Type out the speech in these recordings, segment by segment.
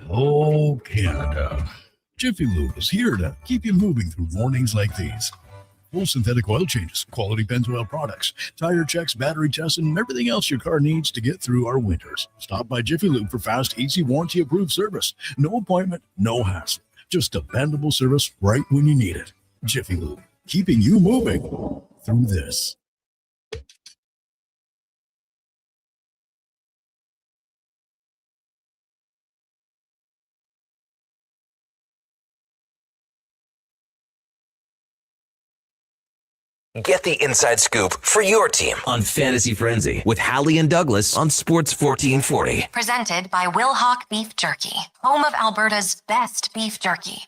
Oh, Canada. Jiffy Lube is here to keep you moving through mornings like these. Full synthetic oil changes, quality Pennzoil products, tire checks, battery tests, and everything else your car needs to get through our winters. Stop by Jiffy Lube for fast, easy, warranty-approved service. No appointment, no hassle. Just dependable service right when you need it. Jiffy Lube, keeping you moving through this. Get the inside scoop for your team on Fantasy Frenzy with Halley and Douglas on Sports 1440. Presented by Wilhauk Beef Jerky, home of Alberta's best beef jerky.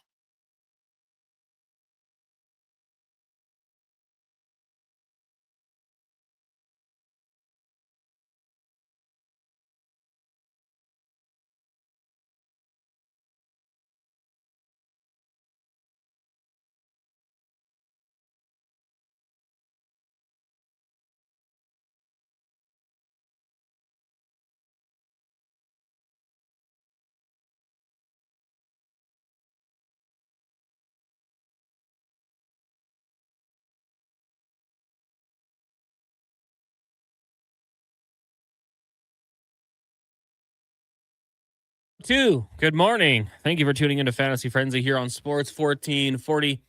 Good morning. Thank you for tuning into Fantasy Frenzy here on Sports 1440.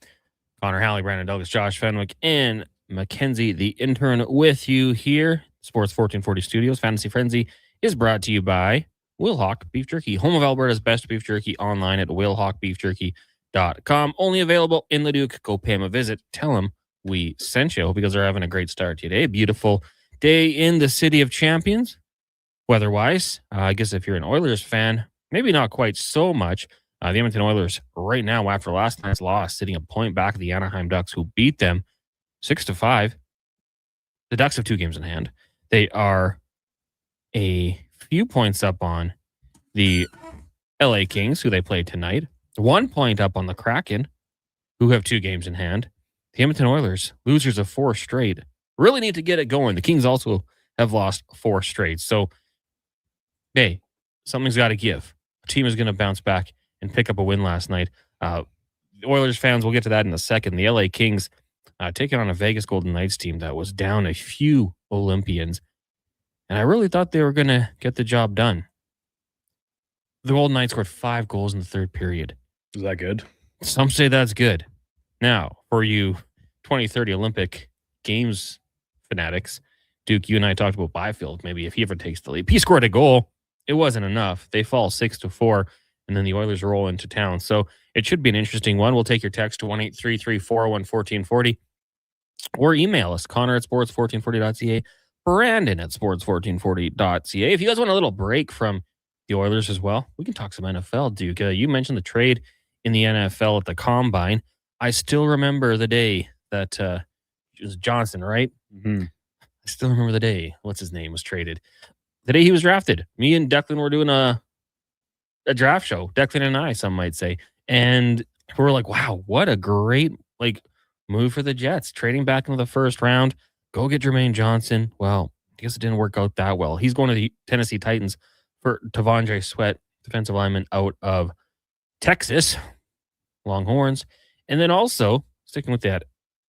Connor, Halley, Brandon Douglas, Josh Fenwick, and Mackenzie, the intern, with you here. Sports 1440 Studios. Fantasy Frenzy is brought to you by Wilhauk Beef Jerky, home of Alberta's best beef jerky, online at wilhaukbeefjerky.com. Only available in Leduc. Go pay him a visit. Tell him we sent you. Because they're having a great start today. Beautiful day in the City of Champions. Weather-wise, I guess if you're an Oilers fan, maybe not quite so much. The Edmonton Oilers right now, after last night's loss, sitting a point back of the Anaheim Ducks, who beat them 6-5. The Ducks have 2 games in hand. They are a few points up on the LA Kings, who they play tonight. 1 point up on the Kraken, who have 2 games in hand. The Edmonton Oilers, losers of 4 straight, really need to get it going. The Kings also have lost 4 straight. So, hey, something's got to give. A team is going to bounce back and pick up a win last night. The Oilers fans, we'll get to that in a second. The LA Kings taking on a Vegas Golden Knights team that was down a few Olympians. And I really thought they were going to get the job done. The Golden Knights scored 5 goals in the third period. Is that good? Some say that's good. Now, for you 2030 Olympic Games fanatics, Duke, you and I talked about Byfield. Maybe if he ever takes the lead. He scored a goal. It wasn't enough. They fall 6-4, and then the Oilers roll into town. So it should be an interesting one. We'll take your text to 1-833-401-1440 or email us, Connor at sports1440.ca, Brandon at sports1440.ca. If you guys want a little break from the Oilers as well, we can talk some NFL, Duke. You mentioned the trade in the NFL at the Combine. I still remember the day that it was Johnson, right? Mm-hmm. I still remember the day. What's his name was traded. The day he was drafted. Me and Declan were doing a draft show. Declan and I, some might say. And we were like, wow, what a great move for the Jets. Trading back into the first round. Go get Jermaine Johnson. Well, I guess it didn't work out that well. He's going to the Tennessee Titans for Tavondre Sweat, defensive lineman out of Texas. Longhorns. And then also, sticking with that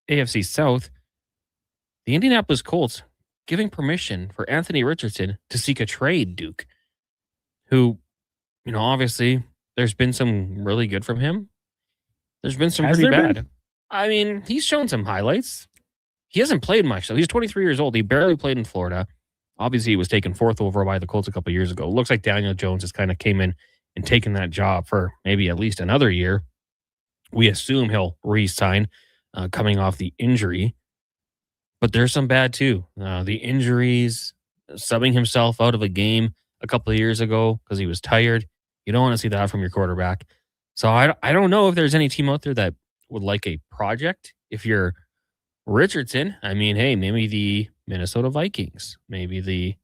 AFC South, the Indianapolis Colts giving permission for Anthony Richardson to seek a trade, Duke, who, obviously there's been some really good from him. There's been some pretty bad. I mean, he's shown some highlights. He hasn't played much, though. He's 23 years old. He barely played in Florida. Obviously, he was taken 4th overall by the Colts a couple years ago. Looks like Daniel Jones has kind of came in and taken that job for maybe at least another year. We assume he'll re-sign coming off the injury. But there's some bad, too. The injuries, subbing himself out of a game a couple of years ago because he was tired. You don't want to see that from your quarterback. So I don't know if there's any team out there that would like a project. If you're Richardson, I mean, hey, maybe the Minnesota Vikings, maybe the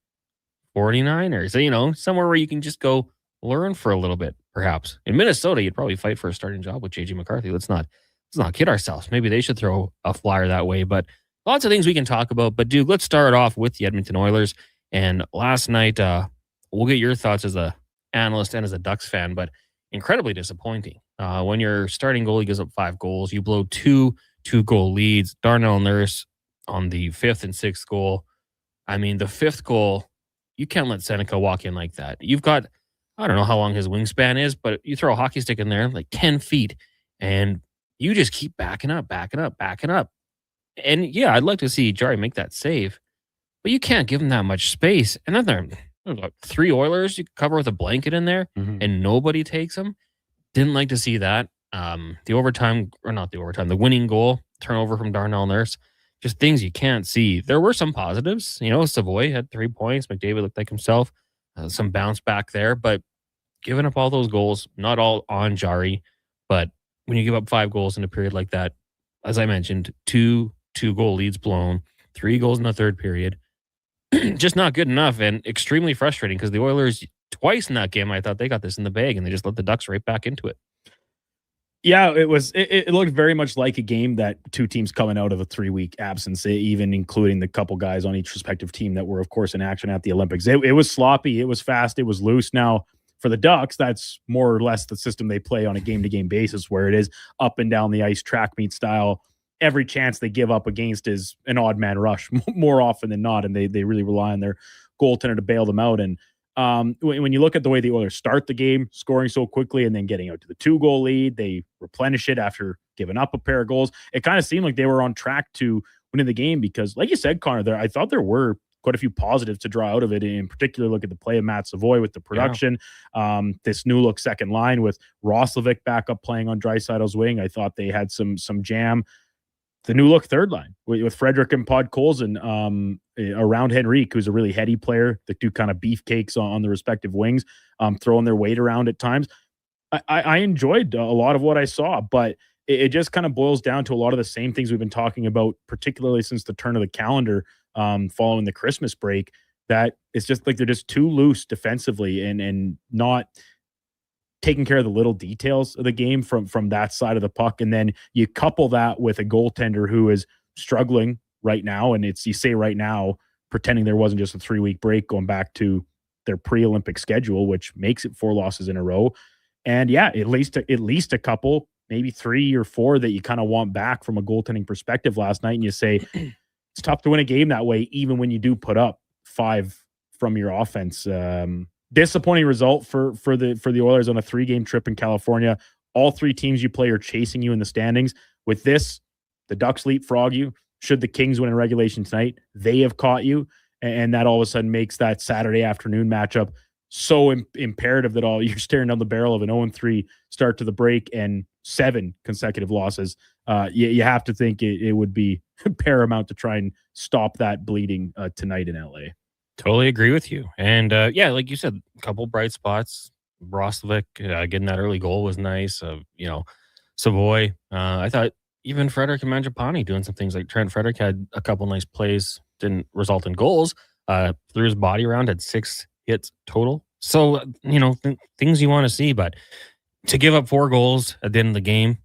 49ers, somewhere where you can just go learn for a little bit, perhaps. In Minnesota, you'd probably fight for a starting job with J.J. McCarthy. Let's not kid ourselves. Maybe they should throw a flyer that way, but lots of things we can talk about. But, Duke, let's start off with the Edmonton Oilers. And last night, we'll get your thoughts as a analyst and as a Ducks fan, but incredibly disappointing. When your starting goalie gives up 5 goals, you blow 2-goal leads. Darnell Nurse on the 5th and 6th goal. I mean, the 5th goal, you can't let Seneca walk in like that. You've got, I don't know how long his wingspan is, but you throw a hockey stick in there, like 10 feet, and you just keep backing up. And yeah, I'd like to see Jarry make that save, but you can't give him that much space. And then there's like 3 Oilers you could cover with a blanket in there, and nobody takes them. Didn't like to see that. The winning goal, turnover from Darnell Nurse, just things you can't see. There were some positives. Savoy had 3 points. McDavid looked like himself. Some bounce back there, but giving up all those goals, not all on Jarry, but when you give up 5 goals in a period like that, as I mentioned, 2-goal leads blown, 3 goals in the third period, just not good enough and extremely frustrating because the Oilers twice in that game, I thought they got this in the bag and they just let the Ducks right back into it. Yeah, it looked very much like a game that two teams coming out of a 3-week absence, even including the couple guys on each respective team that were, of course, in action at the Olympics. It was sloppy, it was fast, it was loose. Now, for the Ducks, that's more or less the system they play on a game-to-game basis, where it is up and down the ice, track meet style. Every chance they give up against is an odd man rush more often than not, and they really rely on their goaltender to bail them out. And when you look at the way the Oilers start the game, scoring so quickly and then getting out to the 2-goal lead, they replenish it after giving up a pair of goals. It kind of seemed like they were on track to winning the game because, like you said, Connor, I thought there were quite a few positives to draw out of it. In particular, look at the play of Matt Savoy with the production. Yeah. This new look second line with Roslovic back up playing on Draisaitl's wing. I thought they had some jam. The new look third line with Frederick and Podkolzin around Henrique, who's a really heady player that do kind of beefcakes on the respective wings, throwing their weight around at times. I enjoyed a lot of what I saw, but it just kind of boils down to a lot of the same things we've been talking about, particularly since the turn of the calendar following the Christmas break, that it's just like they're just too loose defensively and not taking care of the little details of the game from that side of the puck. And then you couple that with a goaltender who is struggling right now. And you say right now, pretending there wasn't just a 3-week break going back to their pre-Olympic schedule, which makes it 4 losses in a row. And yeah, at least a couple, maybe 3 or 4 that you kind of want back from a goaltending perspective last night. And you say, it's tough to win a game that way, even when you do put up 5 from your offense. Disappointing result for the Oilers on a 3-game trip in California. All 3 teams you play are chasing you in the standings. With this, the Ducks leapfrog you. Should the Kings win in regulation tonight, they have caught you, and that all of a sudden makes that Saturday afternoon matchup so imperative that you're staring down the barrel of an 0-3 start to the break and 7 consecutive losses. You have to think it would be paramount to try and stop that bleeding tonight in LA. Totally agree with you. And yeah, like you said, a couple bright spots. Roslovic getting that early goal was nice. Savoy. I thought even Frederick and Mangiapane doing some things. Like Trent Frederick had a couple nice plays, didn't result in goals. Threw his body around, had 6 hits total. So, things you want to see. But to give up 4 goals at the end of the game,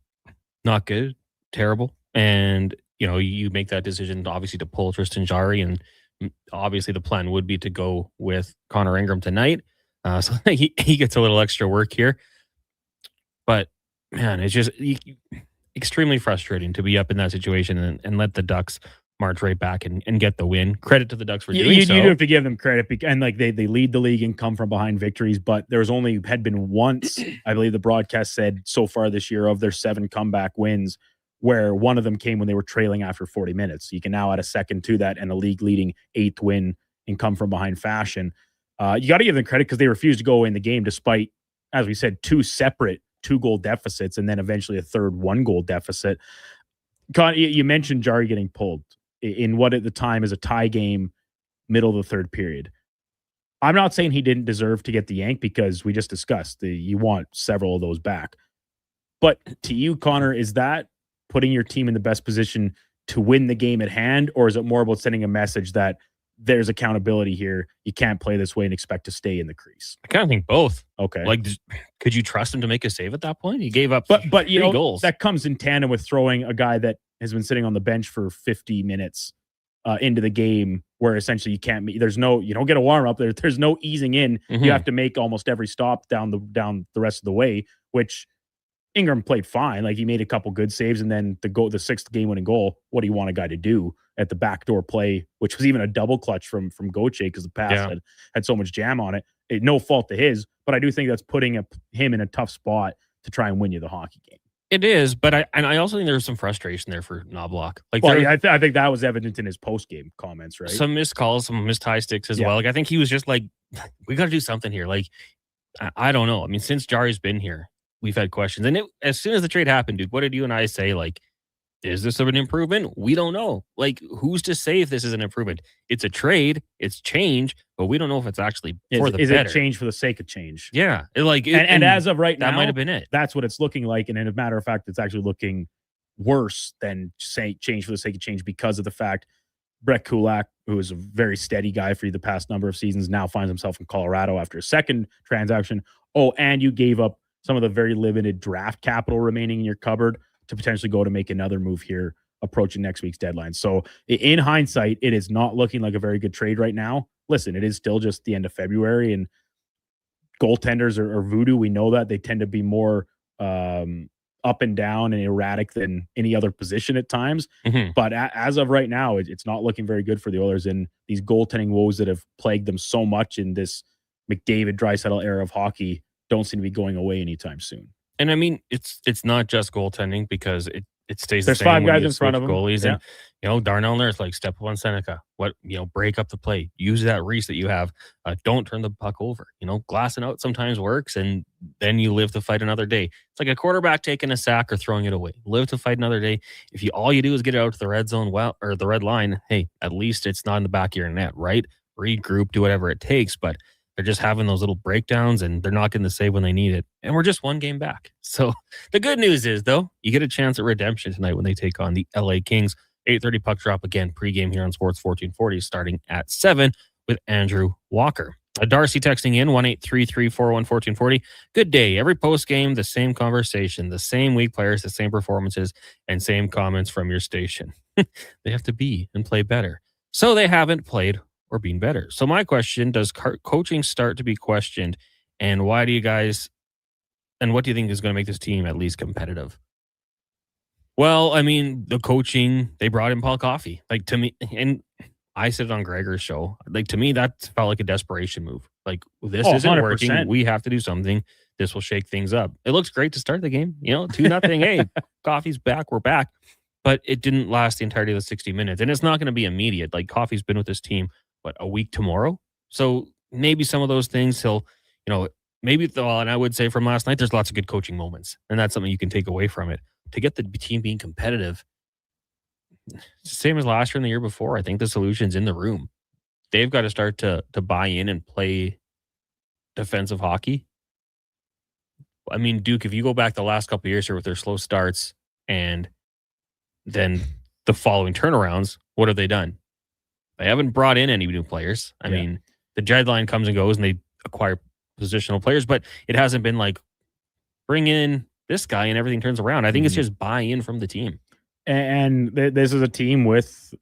not good, terrible. And, you make that decision, obviously, to pull Tristan Jarry, and obviously the plan would be to go with Connor Ingram tonight. So he gets a little extra work here. But, man, it's just extremely frustrating to be up in that situation and let the Ducks march right back and get the win. Credit to the Ducks for doing so. You do have to give them credit. And they lead the league and come from behind victories, but there had been once, I believe the broadcast said, so far this year, of their 7 comeback wins, where one of them came when they were trailing after 40 minutes. You can now add a second to that and a league-leading 8th win in come-from-behind fashion. You got to give them credit because they refused to go in the game despite, as we said, 2 separate 2-goal deficits and then eventually a third 1-goal deficit. You mentioned Jarry getting pulled in what at the time is a tie game, middle of the third period. I'm not saying he didn't deserve to get the yank because we just discussed you want several of those back. But to you, Connor, is that putting your team in the best position to win the game at hand, or is it more about sending a message that there's accountability here? You can't play this way and expect to stay in the crease. I kind of think both. Okay. Like, could you trust him to make a save at that point? He gave up but 3 goals. That comes in tandem with throwing a guy that has been sitting on the bench for 50 minutes into the game where essentially you don't get a warm up there. There's no easing in. Mhm. You have to make almost every stop down the rest of the way, which Ingram played fine. Like he made a couple good saves, and then the sixth game winning goal. What do you want a guy to do at the backdoor play, which was even a double clutch from Gauthier because the pass Yeah. had so much jam on it. No fault to his, but I do think that's putting him in a tough spot to try and win you the hockey game. It is, but I also think there's some frustration there for Knobloch. Like, Well, yeah, I think that was evident in his post game comments, right? some missed calls, some missed high sticks as Yeah. well. Like, I think he was just like, we got to do something here. Like, I don't know. I mean, since Jarry's been here, we've had questions. And as soon as the trade happened, dude, what did you and I say? Like, is this an improvement? We don't know. Like, who's to say if this is an improvement? It's a trade, it's change, but we don't know if it's actually for the Is better. it change for the sake of change? Yeah. And as of right that now, might have been it. that's what it's looking like. And as a matter of fact, it's actually looking worse than say change for the sake of change because of the fact Brett Kulak, who is a very steady guy for you the past number of seasons, now finds himself in Colorado after a second transaction. Oh, and you gave up some of the very limited draft capital remaining in your cupboard to potentially go to make another move here approaching next week's deadline. So in hindsight, it is not looking like a very good trade right now. Listen, it is still just the end of February, and goaltenders are voodoo. We know that they tend to be more up and down and erratic than any other position at times. Mhm. But as of right now, it's not looking very good for the Oilers, and these goaltending woes that have plagued them so much in this McDavid-Draisaitl era of hockey don't seem to be going away anytime soon. And I mean, it's not just goaltending because it stays There's the same. five when guys you in front switch of him. goalies, Yeah. and Darnell Nurse, like, step up on Seneca. Break up the play. Use that reach that you have. Don't turn the puck over. Glassing out sometimes works, and then you live to fight another day. It's like a quarterback taking a sack or throwing it away. Live to fight another day. If all you do is get it out to the red zone, or the red line, hey, at least it's not in the back of your net, right? Regroup, do whatever it takes, but they're just having those little breakdowns, and they're not getting the save when they need it. And we're just one game back. So the good news is, though, you get a chance at redemption tonight when they take on the LA Kings. 8:30 puck drop again, pregame here on Sports 1440, starting at 7 with Andrew Walker. Darcy texting in 1-833-401-1440. Good day. Every post game, the same conversation, the same weak players, the same performances, and same comments from your station. They have to be and play better. So they haven't played or been better. So my question, does coaching start to be questioned? And what do you think is going to make this team at least competitive? Well, I mean, the coaching, they brought in Paul Coffey. Like, to me, and I said it on Gregor's show, like, to me, that felt like a desperation move. Like, this isn't 100%. working. We have to do something. This will shake things up. It looks great to start the game. 2-0. Hey, Coffey's back. We're back. But it didn't last the entirety of the 60 minutes. And it's not going to be immediate. Like, Coffey's been with this team, a week tomorrow? So maybe some of those things and I would say from last night, there's lots of good coaching moments. And that's something you can take away from it. To get the team being competitive, same as last year and the year before, I think the solution's in the room. They've got to start to buy in and play defensive hockey. I mean, Duke, if you go back the last couple of years here with their slow starts and then the following turnarounds, what have they done? They haven't brought in any new players. I mean, the deadline comes and goes and they acquire positional players, but it hasn't been like bring in this guy and everything turns around. I think it's just buy-in from the team. And this is a team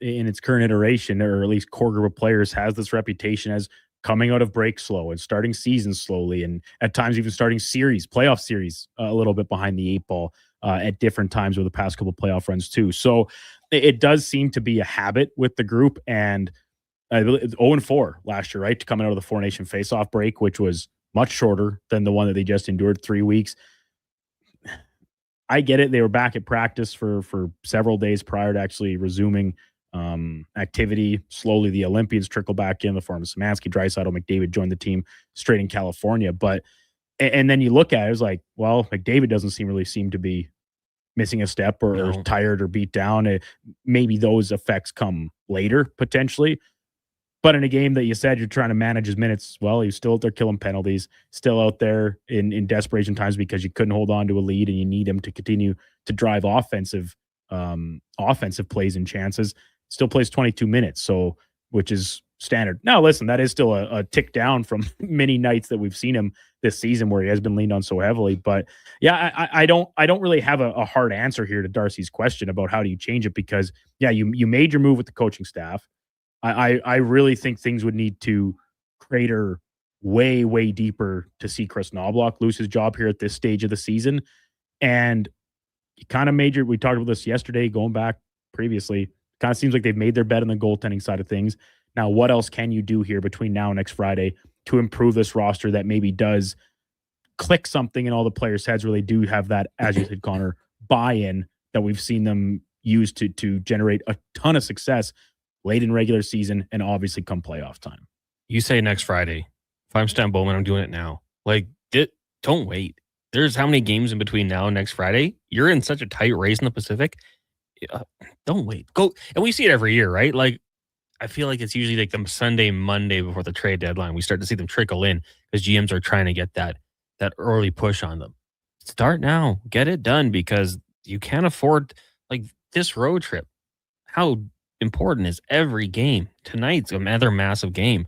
in its current iteration, or at least core group of players, has this reputation as coming out of break slow and starting seasons slowly, and at times even starting playoff series a little bit behind the eight ball at different times over the past couple of playoff runs too. So it does seem to be a habit with the group, and 0-4 last year, right? Coming out of the Four Nation faceoff break, which was much shorter than the one that they just endured 3 weeks. I get it. They were back at practice for several days prior to actually resuming activity. Slowly, the Olympians trickle back in the form of Szymanski, Draisaitl, McDavid joined the team straight in California. And then you look at it, it's like, well, McDavid doesn't seem to be missing a step or tired or beat down. Maybe those effects come later, potentially. But in a game that you said you're trying to manage his minutes, well, he's still out there killing penalties, still out there in desperation times because you couldn't hold on to a lead and you need him to continue to drive offensive plays and chances. Still plays 22 minutes, which is standard. Now, listen, that is still a tick down from many nights that we've seen him this season where he has been leaned on so heavily. But yeah, I don't really have a hard answer here to Darcy's question about how do you change it, because yeah, you made your move with the coaching staff. I really think things would need to crater way, way deeper to see Chris Knobloch lose his job here at this stage of the season. And kind of we talked about this yesterday, going back previously, kind of seems like they've made their bet on the goaltending side of things. Now, what else can you do here between now and next Friday to improve this roster that maybe does click something in all the players' heads where they do have that, as you said, Connor, buy-in that we've seen them use to generate a ton of success late in regular season and obviously come playoff time. You say next Friday. If I'm Stan Bowman, I'm doing it now. Don't wait. There's how many games in between now and next Friday? You're in such a tight race in the Pacific. Don't wait. Go. And we see it every year, right? Like, I feel like it's usually like the Sunday, Monday before the trade deadline. We start to see them trickle in because GMs are trying to get that early push on them. Start now. Get it done because you can't afford like this road trip. How important is every game? Tonight's another massive game.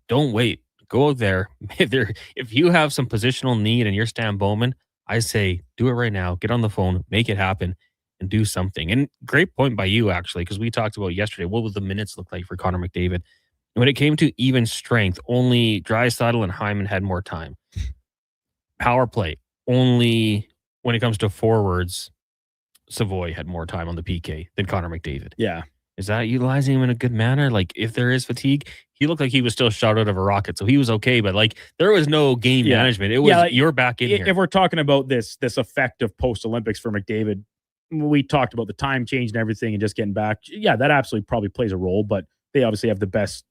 Don't wait. Go out there. If you have some positional need and you're Stan Bowman, I say do it right now. Get on the phone, make it happen, and do something. And great point by you, actually, because we talked about yesterday. What would the minutes look like for Connor McDavid? And when it came to even strength, only Draisaitl and Hyman had more time. Power play, only when it comes to forwards, Savoy had more time on the PK than Connor McDavid. Yeah. Is that utilizing him in a good manner? Like, if there is fatigue, he looked like he was still shot out of a rocket, so he was okay. But like, there was no game management. It was you're back in here. If we're talking about this effect of post Olympics for McDavid, we talked about the time change and everything, and just getting back. Yeah, that absolutely probably plays a role. But they obviously have the best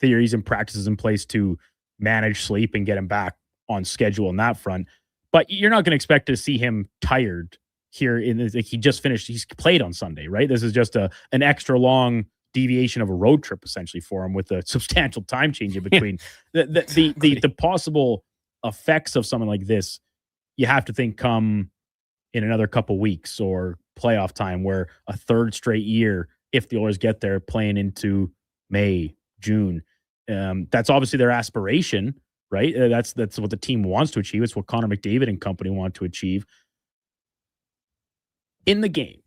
theories and practices in place to manage sleep and get him back on schedule on that front. But you're not going to expect to see him tired here he just finished. He's played on Sunday, right? This is just an extra long deviation of a road trip essentially for him with a substantial time change in between. The possible effects of something like this, you have to think come in another couple weeks or playoff time, where a third straight year, if the Oilers get there, playing into May, June, that's obviously their aspiration, right? That's what the team wants to achieve. It's what Connor McDavid and company want to achieve. In the game,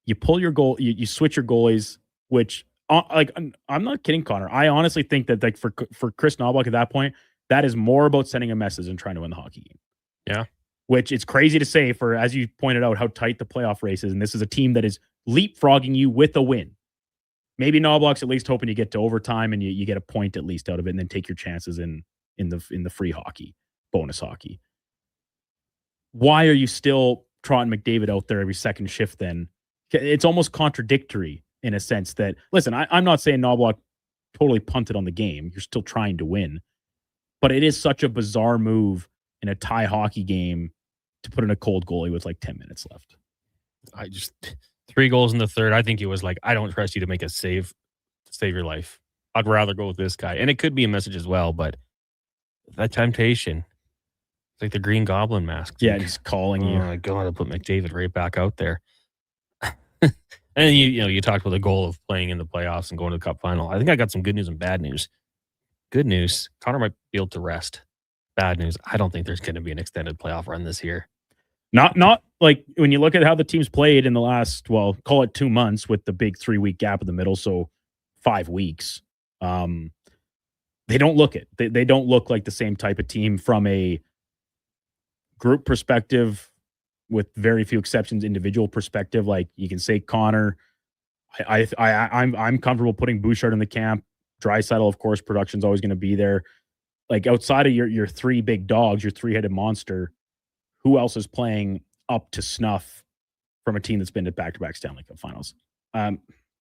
you pull your goal, you switch your goalies, which I'm not kidding, Connor. I honestly think that like for Chris Knobloch at that point, that is more about sending a message and trying to win the hockey game. Yeah. Which it's crazy to say for, as you pointed out, how tight the playoff race is. And this is a team that is leapfrogging you with a win. Maybe Knobloch's at least hoping you get to overtime and you get a point at least out of it and then take your chances in the free hockey, bonus hockey. Why are you still trotting McDavid out there every second shift then? It's almost contradictory in a sense that, listen, I'm not saying Knobloch totally punted on the game. You're still trying to win. But it is such a bizarre move in a tie hockey game to put in a cold goalie with like 10 minutes left. 3 goals in the third. I think he was like, I don't trust you to make a save to save your life. I'd rather go with this guy. And it could be a message as well, but that temptation, it's like the Green Goblin mask. Yeah, he's calling you. Oh my God, I'll put McDavid right back out there. And you talked about the goal of playing in the playoffs and going to the Cup final. I think I got some good news and bad news. Good news, Connor might be able to rest. Bad news, I don't think there's going to be an extended playoff run this year. Not like when you look at how the teams played in the last, well, call it 2 months with the big 3-week gap in the middle, so 5 weeks. They don't look it. They don't look like the same type of team from a group perspective, with very few exceptions, individual perspective. Like you can say Connor, I'm comfortable putting Bouchard in the camp. Draisaitl, of course, production's always going to be there. Like outside of your 3 big dogs, your 3-headed monster, who else is playing up to snuff from a team that's been to back-to-back Stanley Cup finals?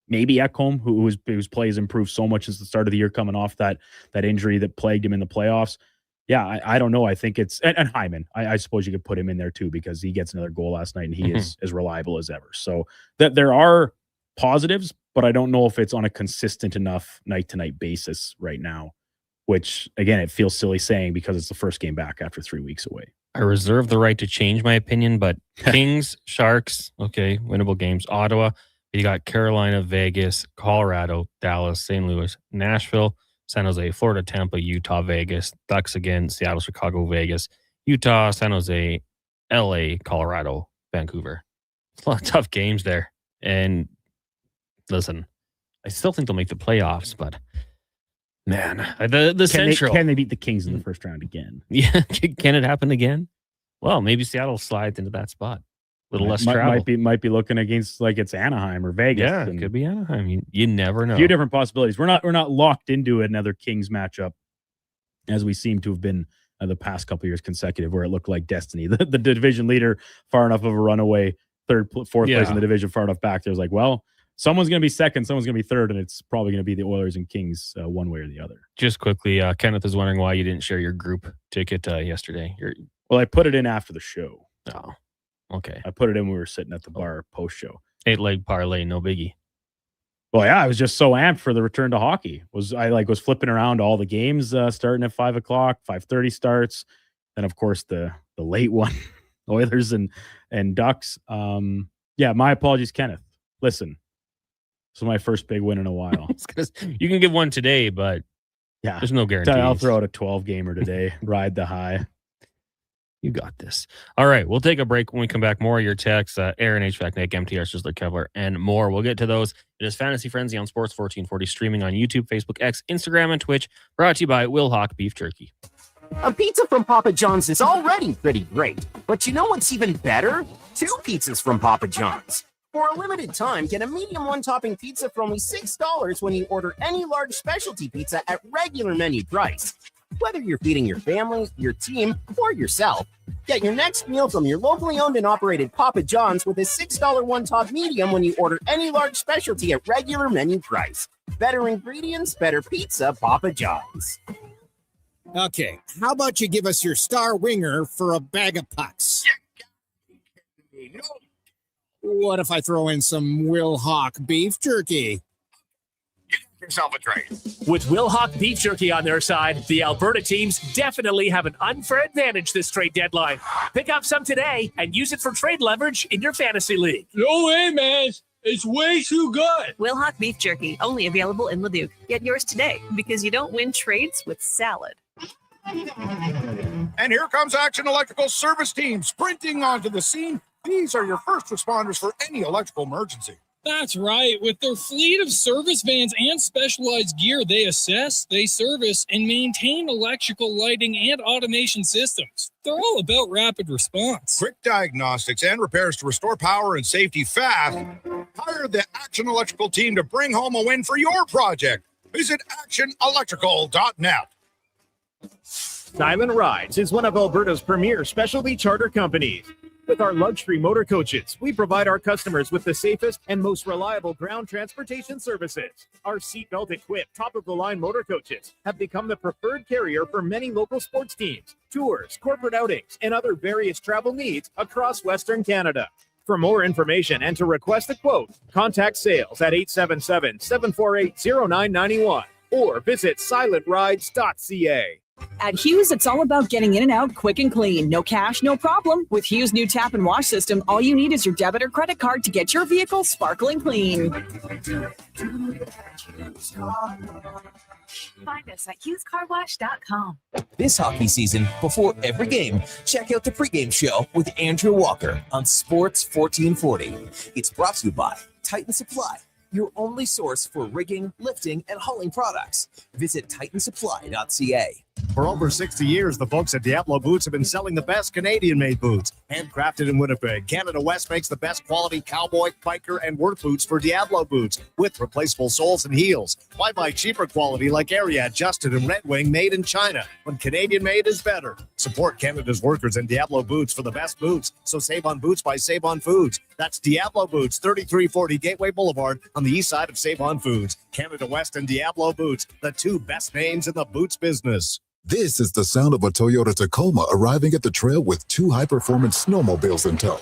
Maybe Ekholm, whose play has improved so much since the start of the year, coming off that injury that plagued him in the playoffs. Yeah, I don't know. I think it's and Hyman. I suppose you could put him in there too because he gets another goal last night and he is as reliable as ever. So that there are positives, but I don't know if it's on a consistent enough night-to-night basis right now. Which again, it feels silly saying because it's the first game back after 3 weeks away. I reserve the right to change my opinion, but Kings, Sharks, okay, winnable games. Ottawa, you got Carolina, Vegas, Colorado, Dallas, St. Louis, Nashville, San Jose, Florida, Tampa, Utah, Vegas, Ducks again, Seattle, Chicago, Vegas, Utah, San Jose, LA, Colorado, Vancouver. It's a lot of tough games there. And listen, I still think they'll make the playoffs, but man, the Central. Can they beat the Kings in the first round again? Yeah, can it happen again? Well, maybe Seattle slides into that spot. Little less travel. Might be looking against like it's Anaheim or Vegas. Yeah, it could be Anaheim. You never know. A few different possibilities. We're not locked into another Kings matchup as we seem to have been the past couple of years consecutive, where it looked like destiny. The division leader far enough of a runaway, fourth place in the division, far enough back. There's like, well, someone's going to be second, someone's going to be third, and it's probably going to be the Oilers and Kings one way or the other. Just quickly, Kenneth is wondering why you didn't share your group ticket yesterday. Well, I put it in after the show. Oh, okay. I put it in when we were sitting at the bar post show. 8-leg parlay, no biggie. Well, yeah, I was just so amped for the return to hockey. Was flipping around all the games starting at 5 o'clock, 5:30 starts. Then, of course, the late one, Oilers and Ducks. Yeah, my apologies, Kenneth. Listen, this is my first big win in a while. You can give one today, but yeah, there's no guarantee. I'll throw out a 12 gamer today. Ride the high. You got this. All right, we'll take a break. When we come back, more of your texts. Aaron, HVAC, Nick, MTR, Sizzler, Kevlar, and more. We'll get to those. It is Fantasy Frenzy on Sports 1440, streaming on YouTube, Facebook, X, Instagram, and Twitch. Brought to you by Will Hawk Beef Jerky. A pizza from Papa John's is already pretty great, but you know what's even better? 2 pizzas from Papa John's. For a limited time, get a medium one-topping pizza for only $6 when you order any large specialty pizza at regular menu price. Whether you're feeding your family, your team, or yourself, get your next meal from your locally owned and operated Papa John's with a $6 one-top medium when you order any large specialty at regular menu price. Better ingredients, better pizza, Papa John's. Okay, how about you give us your star winger for a bag of pucks? What if I throw in some Will Hawk beef jerky? Yourself a trade. With Will Hawk Beef Jerky on their side, the Alberta teams definitely have an unfair advantage this trade deadline. Pick up some today and use it for trade leverage in your fantasy league. No way, man. It's way too good. Will Hawk Beef Jerky, only available in Leduc. Get yours today, because you don't win trades with salad. And here comes Action Electrical Service Team sprinting onto the scene. These are your first responders for any electrical emergency. That's right. With their fleet of service vans and specialized gear, they assess, they service, and maintain electrical lighting and automation systems. They're all about rapid response. Quick diagnostics and repairs to restore power and safety fast. Hire the Action Electrical team to bring home a win for your project. Visit actionelectrical.net. Silent Rides is one of Alberta's premier specialty charter companies. With our luxury motor coaches, we provide our customers with the safest and most reliable ground transportation services. Our seatbelt equipped, top-of-the-line motor coaches have become the preferred carrier for many local sports teams, tours, corporate outings, and other various travel needs across Western Canada. For more information and to request a quote, contact sales at 877-748-0991 or visit silentrides.ca. At Hughes, it's all about getting in and out quick and clean. No cash, no problem. With Hughes' new tap and wash system, all you need is your debit or credit card to get your vehicle sparkling clean. Find us at HughesCarWash.com. This hockey season, before every game, check out the pregame show with Andrew Walker on Sports 1440. It's brought to you by Titan Supply, your only source for rigging, lifting, and hauling products. Visit titansupply.ca. For over 60 years, the folks at Diablo Boots have been selling the best Canadian-made boots. Handcrafted in Winnipeg, Canada West makes the best quality cowboy, biker, and work boots for Diablo Boots with replaceable soles and heels. Why buy cheaper quality like Ariat, Justin, and Red Wing made in China when Canadian-made is better? Support Canada's workers and Diablo Boots for the best boots. So save on boots by Save On Foods. That's Diablo Boots, 3340 Gateway Boulevard on the east side of Save On Foods. Canada West and Diablo Boots, the two best names in the boots business. This is the sound of a Toyota Tacoma arriving at the trail with 2 high-performance snowmobiles in tow.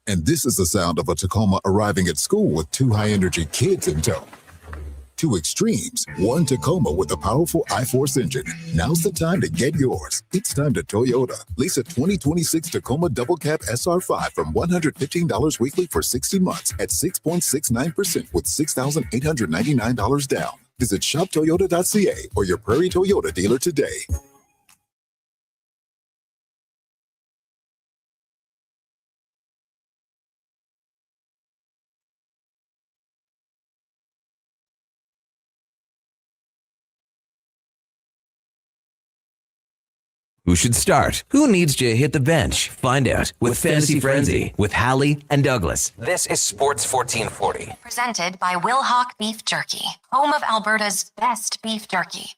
And this is the sound of a Tacoma arriving at school with 2 high-energy kids in tow. 2 extremes, 1 Tacoma with a powerful I-Force engine. Now's the time to get yours. It's time to Toyota. Lease a 2026 Tacoma Double Cab SR5 from $115 weekly for 60 months at 6.69% with $6,899 down. Visit shoptoyota.ca or your Prairie Toyota dealer today. Who should start? Who needs to hit the bench? Find out with Fantasy Frenzy with Halley and Douglas. This is Sports 1440. Presented by Will Hawk Beef Jerky, home of Alberta's best beef jerky.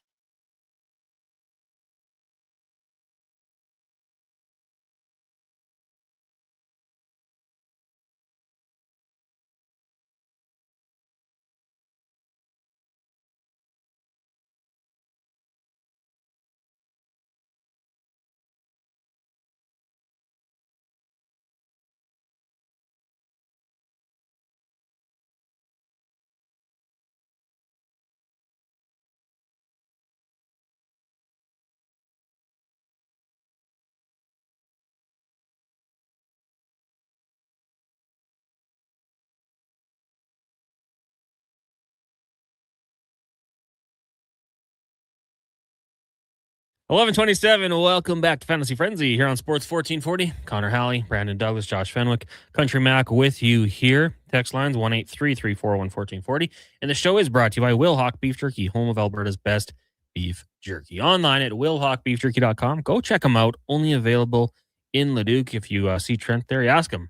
Eleven 27. Welcome back to Fantasy Frenzy here on Sports 1440. Connor Halley, Brandon Douglas, Josh Fenwick, Country Mac with you here. Text lines 1-833-401-1440. And the show is brought to you by Will Hawk Beef Jerky, home of Alberta's best beef jerky. Online at willhawkbeefjerky.com. Go check them out. Only available in Leduc. If you see Trent there, you ask him.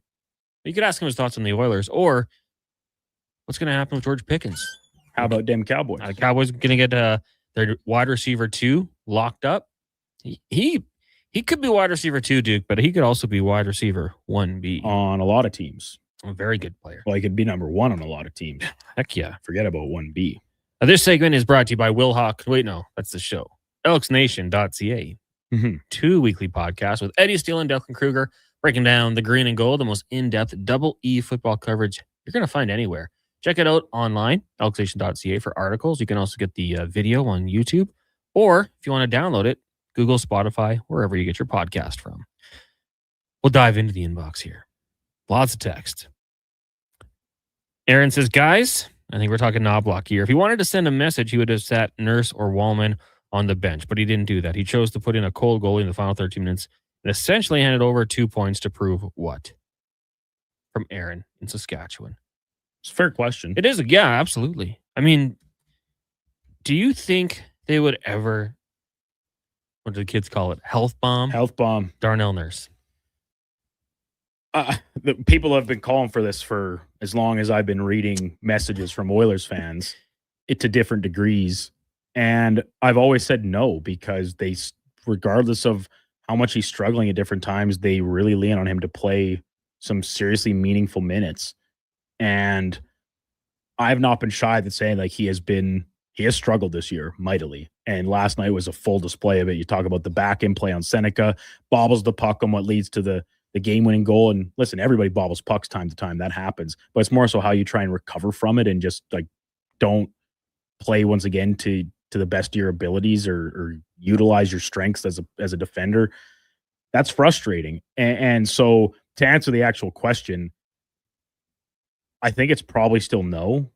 You could ask him his thoughts on the Oilers or what's going to happen with George Pickens. How about them Cowboys? The Cowboys going to get their wide receiver 2 locked up. He could be wide receiver 2, Duke, but he could also be wide receiver 1B. On a lot of teams. A very good player. Well, he could be number 1 on a lot of teams. Heck yeah. Forget about 1B. This segment is brought to you by Will Hawk. Wait, no, that's the show. elksnation.ca. 2 weekly podcasts with Eddie Steele and Declan Kruger breaking down the green and gold, the most in-depth double E football coverage you're going to find anywhere. Check it out online, elksation.ca for articles. You can also get the video on YouTube, or if you want to download it, Google, Spotify, wherever you get your podcast from. We'll dive into the inbox here. Lots of text. Aaron says, guys, I think we're talking Knobloch here. If he wanted to send a message, he would have sat Nurse or Wallman on the bench, but he didn't do that. He chose to put in a cold goalie in the final 13 minutes and essentially handed over 2 points to prove what? From Aaron in Saskatchewan. It's a fair question. It is. Yeah, absolutely. I mean, do you think they would ever, what do the kids call it? Health bomb? Health bomb. Darnell Nurse. The people have been calling for this for as long as I've been reading messages from Oilers fans, to different degrees. And I've always said no, because they, regardless of how much he's struggling at different times, they really lean on him to play some seriously meaningful minutes. And I've not been shy to saying like he has struggled this year mightily. And last night was a full display of it. You talk about the back end play on Seneca, bobbles the puck on what leads to the game-winning goal. And listen, everybody bobbles pucks time to time. That happens. But it's more so how you try and recover from it and just like don't play once again to the best of your abilities or utilize your strengths as a defender. That's frustrating. And so to answer the actual question, I think it's probably still no,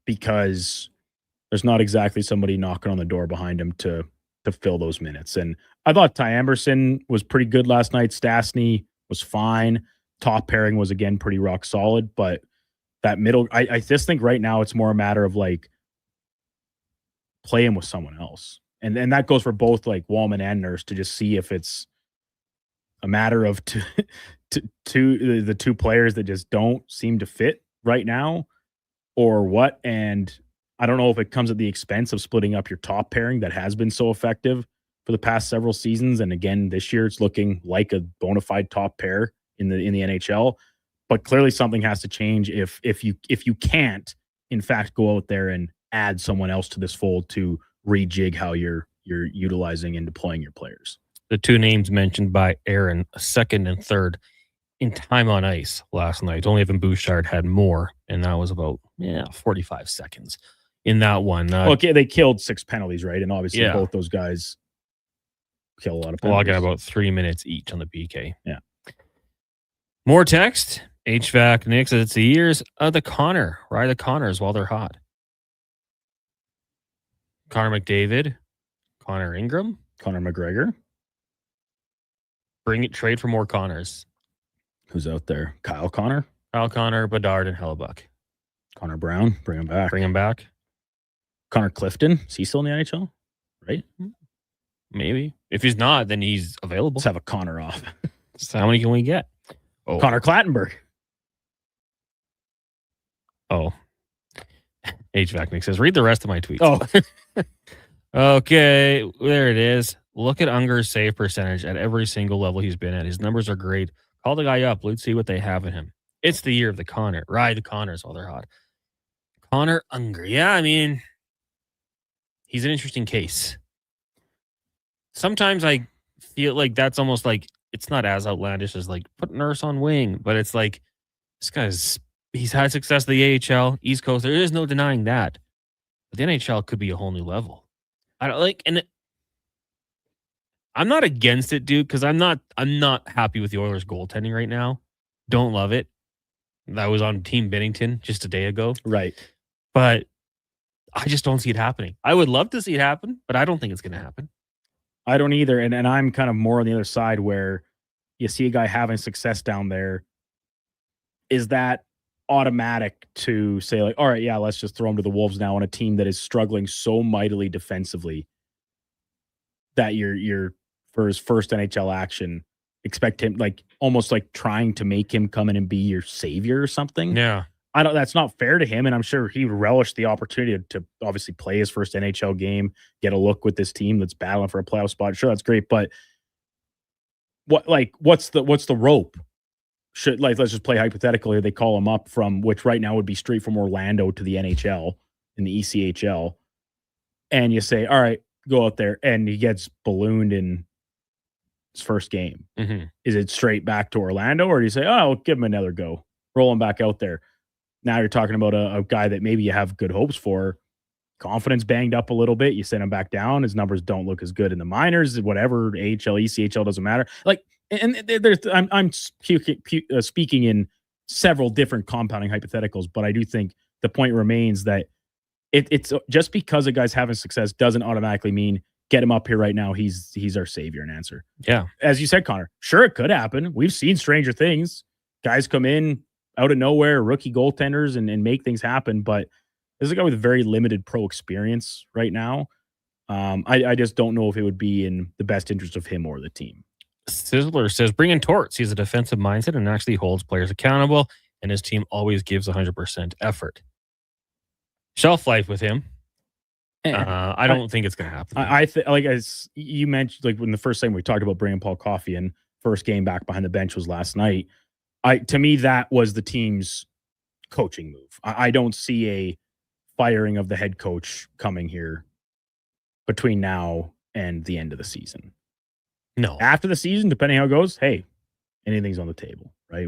because there's not exactly somebody knocking on the door behind him to fill those minutes. And I thought Ty Emberson was pretty good last night. Stastny was fine. Top pairing was, again, pretty rock solid. But that middle, I just think right now it's more a matter of like playing with someone else. And that goes for both like Wallman and Nurse, to just see if it's a matter of the two players that just don't seem to fit right now or what. And I don't know if it comes at the expense of splitting up your top pairing that has been so effective for the past several seasons. And again, this year it's looking like a bona fide top pair in the NHL, but clearly something has to change if you can't in fact go out there and add someone else to this fold to rejig how you're utilizing and deploying your players. The 2 names mentioned by Aaron, second and third in time on ice last night. Only Evan Bouchard had more, and that was about 45 seconds in that one. Okay, they killed 6 penalties, right? And obviously both those guys kill a lot of penalties. Well, I got about 3 minutes each on the PK. Yeah. More text. HVAC Nick says it's the years of the Connor. Ride the Connors while they're hot. Connor McDavid, Connor Ingram, Connor McGregor. Trade for more Connors. Who's out there? Kyle Connor, Bedard, and Hellebuck. Connor Brown, bring him back. Connor Clifton. Is he still in the NHL? Right? Maybe. If he's not, then he's available. Let's have a Connor off. So how many can we get? Oh. Connor Clattenburg. Oh. HVAC Nick says, read the rest of my tweets. Oh. Okay, there it is. Look at Unger's save percentage at every single level he's been at. His numbers are great. Call the guy up. Let's see what they have in him. It's the year of the Connor. Ride the Connors while they're hot. Connor Unger. Yeah, I mean, he's an interesting case. Sometimes I feel like that's almost like it's not as outlandish as like put Nurse on wing, but it's like this he's had success at the AHL, East Coast. There is no denying that. But the NHL could be a whole new level. I don't like, and I'm not against it, dude, because I'm not happy with the Oilers goaltending right now. Don't love it. That was on Team Bennington just a day ago. Right. But I just don't see it happening. I would love to see it happen, but I don't think it's going to happen. I don't either. And I'm kind of more on the other side where you see a guy having success down there. Is that automatic to say, like, all right, yeah, let's just throw him to the Wolves now on a team that is struggling so mightily defensively that you're for his first NHL action, expect him like almost like trying to make him come in and be your savior or something? Yeah. That's not fair to him, and I'm sure he would relish the opportunity to obviously play his first NHL game, get a look with this team that's battling for a playoff spot. Sure, that's great, but what's the rope? Should, like, let's just play hypothetical here. They call him up from, which right now would be straight from Orlando to the NHL in the ECHL, and you say, all right, go out there, and he gets ballooned in his first game. Mm-hmm. Is it straight back to Orlando, or do you say, oh, I'll give him another go, roll him back out there? Now you're talking about a guy that maybe you have good hopes for. Confidence banged up a little bit. You send him back down. His numbers don't look as good in the minors, whatever, AHL, ECHL, doesn't matter. Like, and there's, I'm speaking in several different compounding hypotheticals, but I do think the point remains that it's just because a guy's having success doesn't automatically mean get him up here right now. He's our savior and answer. Yeah. As you said, Connor, sure, it could happen. We've seen stranger things. Guys come in out of nowhere, rookie goaltenders, and make things happen. But this is a guy with very limited pro experience right now. I just don't know if it would be in the best interest of him or the team. Sizzler says, bring in Torts. He has a defensive mindset and actually holds players accountable, and his team always gives 100% effort. Shelf life with him. I don't think it's going to happen. I think, like, as you mentioned, like when the first time we talked about bringing Paul Coffey in, first game back behind the bench was last night. To me, that was the team's coaching move. I don't see a firing of the head coach coming here between now and the end of the season. No. After the season, depending how it goes, hey, anything's on the table, right?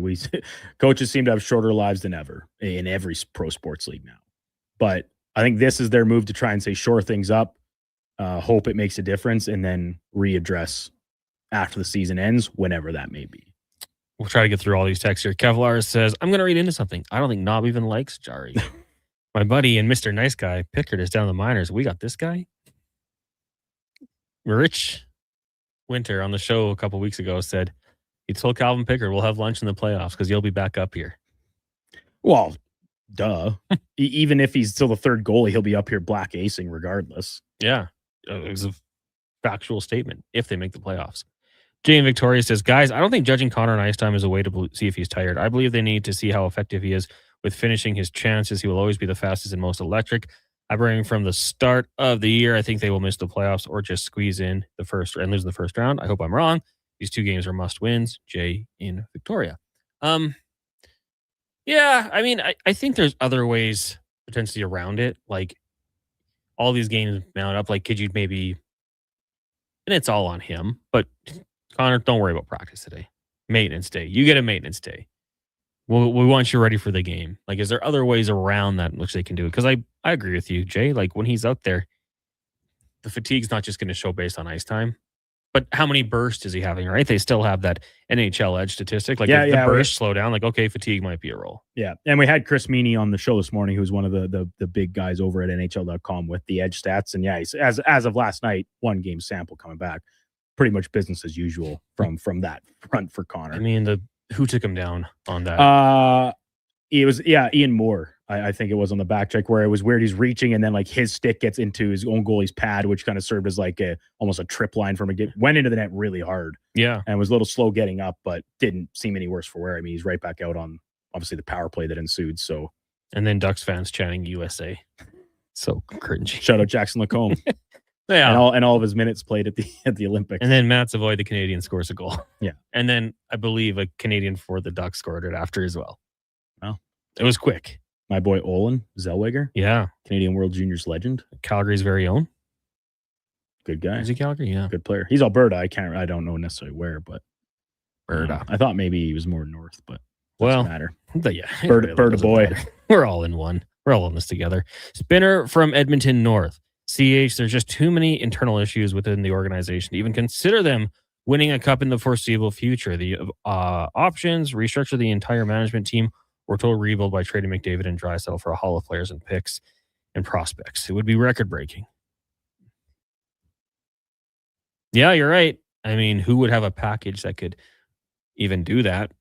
Coaches seem to have shorter lives than ever in every pro sports league now. But I think this is their move to try and say shore things up, hope it makes a difference, and then readdress after the season ends, whenever that may be. We'll try to get through all these texts here. Kevlar says, I'm going to read into something. I don't think Knob even likes Jarry. My buddy and Mr. Nice Guy, Pickard, is down in the minors. We got this guy. Rich Winter on the show a couple weeks ago said he told Calvin Pickard we'll have lunch in the playoffs because you'll be back up here. Well, duh. Even if he's still the third goalie, he'll be up here black acing regardless. Yeah. It was a factual statement if they make the playoffs. Jane Victoria says, guys, I don't think judging Connor on ice time is a way to see if he's tired. I believe they need to see how effective he is with finishing his chances. He will always be the fastest and most electric. I bring from the start of the year, I think they will miss the playoffs or just squeeze in the first and lose the first round. I hope I'm wrong. These two games are must wins. Jay in Victoria. Yeah, I mean, I think there's other ways potentially around it. Like all these games mount up. Like, could you maybe, and it's all on him, but Connor, don't worry about practice today. Maintenance day. You get a maintenance day. We want you ready for the game. Like, is there other ways around that in which they can do it? Because I agree with you, Jay. Like, when he's out there, the fatigue's not just going to show based on ice time. But how many bursts is he having, right? They still have that NHL edge statistic. Like, if the bursts slow down, like, okay, fatigue might be a role. Yeah. And we had Chris Meany on the show this morning, who's one of the big guys over at NHL.com with the edge stats. And yeah, he's, as of last night, one game sample coming back. Pretty much business as usual from that front for Connor. I mean, who took him down on that? It was, Ian Moore. I think it was on the back check where it was weird. He's reaching and then like his stick gets into his own goalie's pad, which kind of served as like almost a trip line from went into the net really hard. Yeah. And was a little slow getting up, but didn't seem any worse for wear. I mean, he's right back out on obviously the power play that ensued. So, and then Ducks fans chanting USA. So cringy. Shout out Jackson Lacombe. Yeah. And all of his minutes played at the Olympics. And then Matt Savoy, the Canadian, scores a goal. Yeah. And then I believe a Canadian for the Ducks scored it after as well. Well, it was quick. My boy Olin Zellweger. Yeah. Canadian World Juniors legend. Calgary's very own. Good guy. Is he Calgary? Yeah. Good player. He's Alberta. I don't know necessarily where, but Alberta. I thought maybe he was more north, but well, doesn't matter. But yeah. Berta boy. We're all in one. We're all in this together. Spinner from Edmonton North. CH, there's just too many internal issues within the organization to even consider them winning a cup in the foreseeable future. The options, restructure the entire management team, or total rebuild by trading McDavid and Draisaitl for a haul of players and picks and prospects. It would be record-breaking. Yeah, you're right. I mean, who would have a package that could even do that?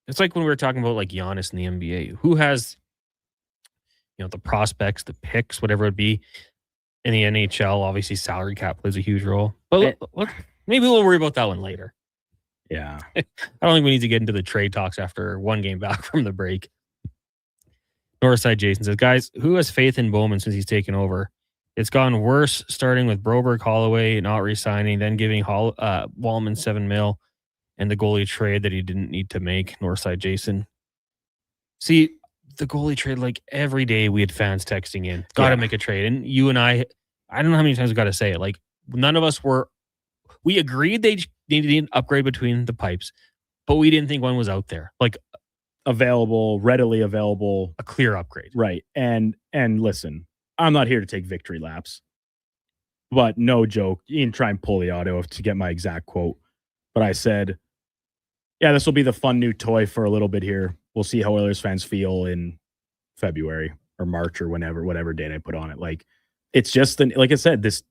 It's like when we were talking about like Giannis in the NBA. Who has, the prospects, the picks, whatever it would be. In the NHL, obviously salary cap plays a huge role. But maybe we'll worry about that one later. Yeah. I don't think we need to get into the trade talks after one game back from the break. Northside Jason says, guys, who has faith in Bowman since he's taken over? It's gone worse, starting with Broberg, Holloway not re-signing, then giving Wallman $7 million and the goalie trade that he didn't need to make. Northside Jason. See, the goalie trade, like every day we had fans texting in, got to make a trade. And you and I don't know how many times we got to say it. Like none of us we agreed they needed an upgrade between the pipes, but we didn't think one was out there. Like readily available. A clear upgrade. Right. And listen, I'm not here to take victory laps, but no joke. You can try and pull the audio to get my exact quote. But I said, yeah, this will be the fun new toy for a little bit here. We'll see how Oilers fans feel in February or March or whatever date I put on it. Like, it's just, like I said, this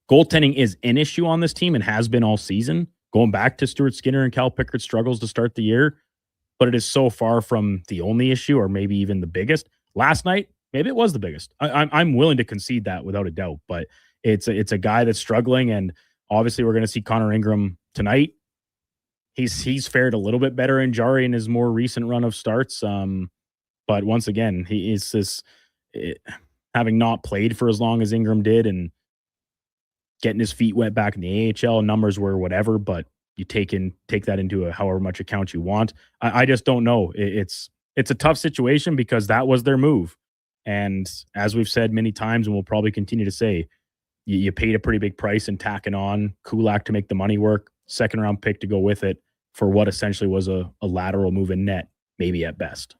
goaltending is an issue on this team and has been all season, going back to Stuart Skinner and Cal Pickett's struggles to start the year. But it is so far from the only issue or maybe even the biggest. Last night, maybe it was the biggest. I'm willing to concede that without a doubt. But it's a guy that's struggling. And obviously, we're going to see Connor Ingram tonight. He's fared a little bit better in Jarry in his more recent run of starts. But once again, he is having not played for as long as Ingram did and getting his feet wet back in the AHL. Numbers were whatever, but you take that into however much account you want. I just don't know. It's a tough situation because that was their move. And as we've said many times, and we'll probably continue to say, you paid a pretty big price and tacking on Kulak to make the money work. Second round pick to go with it for what essentially was a lateral move in net, maybe at best.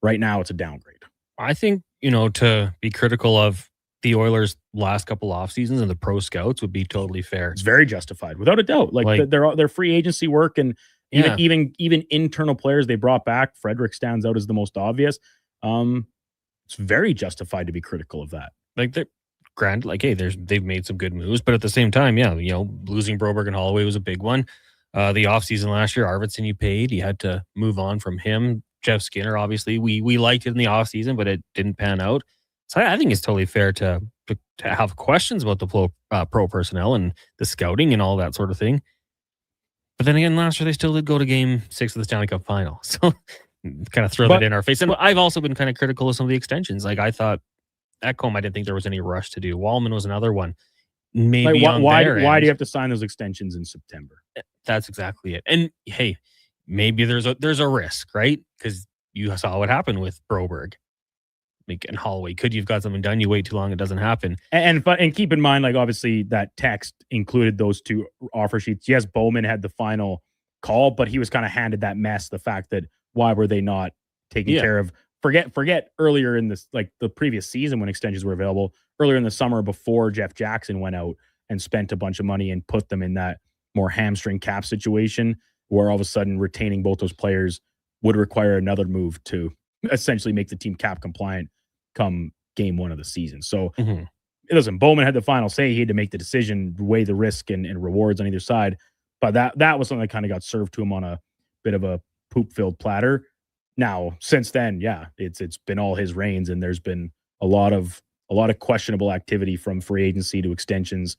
Right now, it's a downgrade. I think, to be critical of the Oilers' last couple off seasons and the pro scouts would be totally fair. It's very justified, without a doubt. Like their free agency work and even internal players they brought back. Frederick stands out as the most obvious. It's very justified to be critical of that. Like they're granted, like, hey, they've made some good moves, but at the same time, losing Broberg and Holloway was a big one. The offseason last year, Arvidsson you paid. You had to move on from him. Jeff Skinner, obviously, we liked it in the offseason, but it didn't pan out. So I think it's totally fair to have questions about the pro personnel and the scouting and all that sort of thing. But then again, last year they still did go to Game 6 of the Stanley Cup Final. So kind of throw that in our face. And I've also been kind of critical of some of the extensions. Like I thought Ekholm, I didn't think there was any rush to do. Wallman was another one. Maybe why do you have to sign those extensions in September? That's exactly it. And hey, maybe there's a risk, right? Because you saw what happened with Broberg and Holloway. Could you've got something done? You wait too long, it doesn't happen. And keep in mind, like obviously that text included those two offer sheets. Yes, Bowman had the final call, but he was kind of handed that mess. The fact that why were they not taking care of? Forget earlier in this, like the previous season when extensions were available, earlier in the summer before Jeff Jackson went out and spent a bunch of money and put them in that more hamstring cap situation where all of a sudden retaining both those players would require another move to essentially make the team cap compliant come game one of the season. So listen, Bowman had the final say. He had to make the decision, weigh the risk and rewards on either side. But that was something that kind of got served to him on a bit of a poop-filled platter. Now, since then, yeah, it's been all his reins, and there's been a lot of questionable activity from free agency to extensions.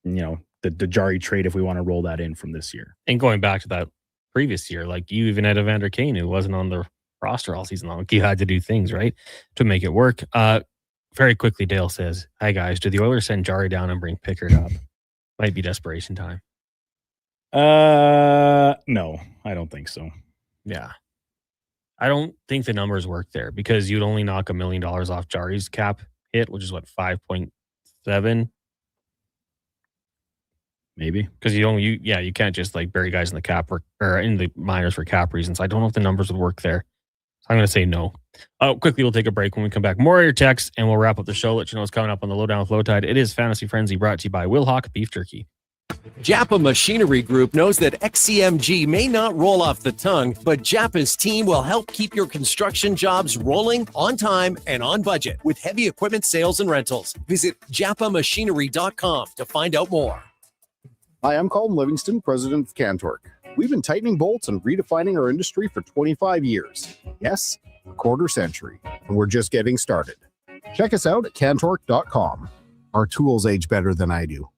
The Jarry trade, if we want to roll that in from this year. And going back to that previous year, like you even had Evander Kane who wasn't on the roster all season long. You had to do things right to make it work. Very quickly, Dale says, "Hi guys, do the Oilers send Jarry down and bring Pickard up? Might be desperation time." No, I don't think so. Yeah. I don't think the numbers work there because you'd only knock $1 million off Jarry's cap hit, which is what, 5.7? Maybe. Because you can't just like bury guys in the cap or in the minors for cap reasons. I don't know if the numbers would work there. So I'm going to say no. Quickly, we'll take a break. When we come back, more of your texts, and we'll wrap up the show. Let you know what's coming up on the Lowdown Flow Tide. It is Fantasy Frenzy, brought to you by Will Hawk Beef Jerky. Japa Machinery Group knows that XCMG may not roll off the tongue, but Japa's team will help keep your construction jobs rolling on time and on budget with heavy equipment sales and rentals. Visit japamachinery.com to find out more. Hi, I'm Colin Livingston, president of Cantork. We've been tightening bolts and redefining our industry for 25 years. Yes, a quarter century, and we're just getting started. Check us out at cantork.com. Our tools age better than I do.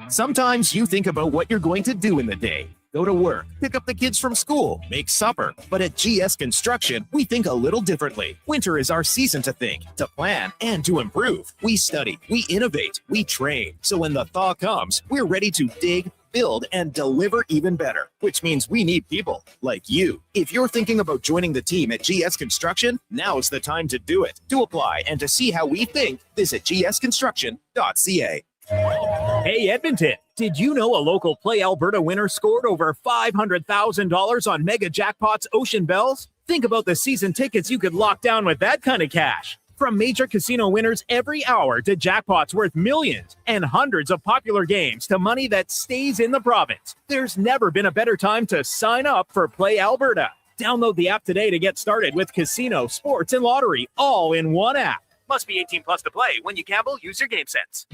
Sometimes you think about what you're going to do in the day. Go to work, pick up the kids from school, make supper. But at GS Construction, we think a little differently. Winter is our season to think, to plan, and to improve. We study, we innovate, we train. So when the thaw comes, we're ready to dig, build, and deliver even better, which means we need people like you. If you're thinking about joining the team at GS Construction, now's the time to do it. To apply and to see how we think, visit gsconstruction.ca. Hey Edmonton, did you know a local Play Alberta winner scored over $500,000 on Mega Jackpots Ocean Bells? Think about the season tickets you could lock down with that kind of cash. From major casino winners every hour to jackpots worth millions and hundreds of popular games to money that stays in the province, there's never been a better time to sign up for Play Alberta. Download the app today to get started with casino, sports, and lottery all in one app. Must be 18 plus to play. When you gamble, use your game sense.